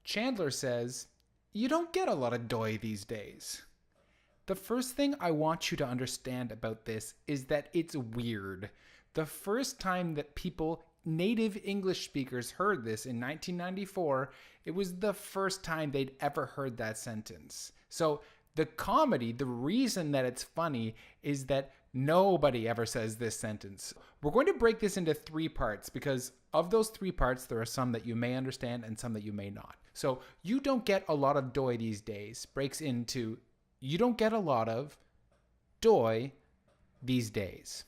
Chandler says, "You don't get a lot of doi these days." The first thing I want you to understand about this is that it's weird. The first time that native English speakers heard this in 1994, it was the first time they'd ever heard that sentence. So the comedy, the reason that it's funny is that nobody ever says this sentence. We're going to break this into 3 parts because of those 3 parts, there are some that you may understand and some that you may not. So you don't get a lot of doi these days breaks into you don't get a lot of doi these days.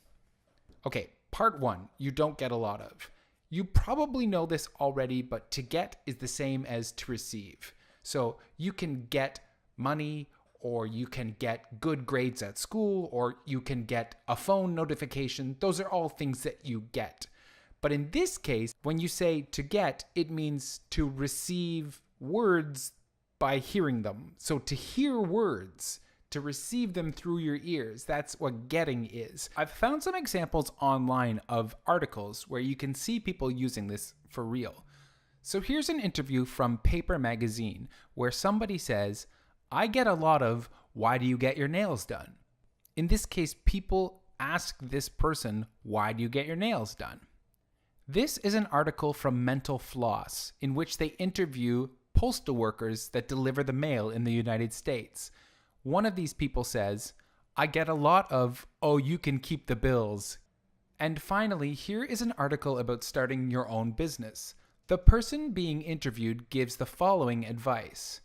Okay, part 1, you don't get a lot of. You probably know this already, but to get is the same as to receive. So you can get money, or you can get good grades at school, or you can get a phone notification. Those are all things that you get. But in this case, when you say to get, it means to receive words by hearing them. So to hear words, to receive them through your ears, that's what getting is. I've found some examples online of articles where you can see people using this for real. So here's an interview from Paper Magazine where somebody says, "I get a lot of, 'Why do you get your nails done?'" In this case, people ask this person, "Why do you get your nails done?" This is an article from MentalFloss in which they interview postal workers that deliver the mail in the United States. One of these people says, "I get a lot of, 'Oh, you can keep the bills.'" And finally, here is an article about starting your own business. The person being interviewed gives the following advice.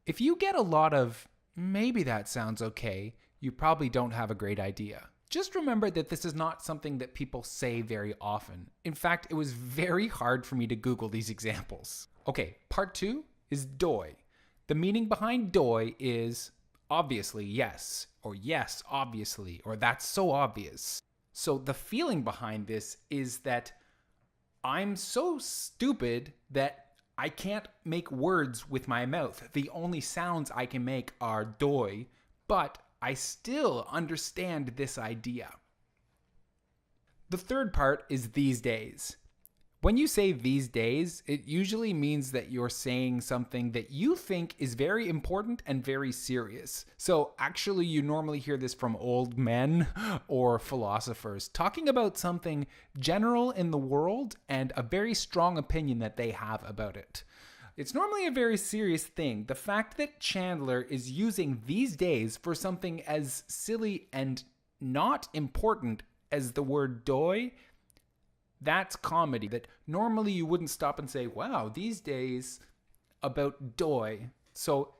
If you get a lot of, "Maybe that sounds okay," you probably don't have a great idea. Just remember that this is not something that people say very often. In fact, it was very hard for me to Google these examples. Okay, part 2 is doi. The meaning behind doi is obviously yes, or yes, obviously, or that's so obvious. So the feeling behind this is that I'm so stupid that I can't make words with my mouth. The only sounds I can make are doi, but I still understand this idea. The third part is these days. When you say these days, it usually means that you're saying something that you think is very important and very serious. So actually, you normally hear this from old men or philosophers talking about something general in the world and a very strong opinion that they have about it. It's normally a very serious thing. The fact that Chandler is using these days for something as silly and not important as the word doi, that's comedy. That normally you wouldn't stop and say, "Wow, these days about doi." So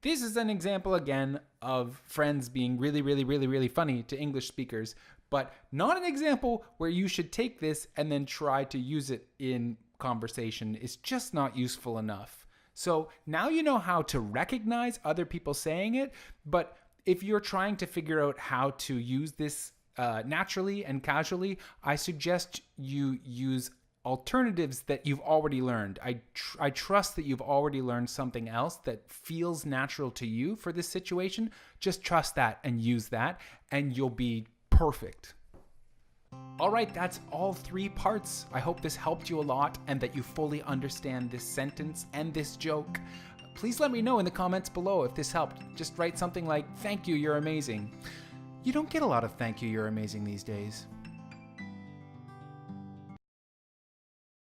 this is an example again of friends being really, really, really, really funny to English speakers, but not an example where you should take this and then try to use it in conversation. It's just not useful enough. So now you know how to recognize other people saying it, but if you're trying to figure out how to use this naturally and casually, I suggest you use alternatives that you've already learned. I trust that you've already learned something else that feels natural to you for this situation. Just trust that and use that, and you'll be perfect. All right, that's all 3 parts. I hope this helped you a lot and that you fully understand this sentence and this joke. Please let me know in the comments below if this helped. Just write something like, "Thank you, you're amazing." You don't get a lot of "thank you, you're amazing" these days.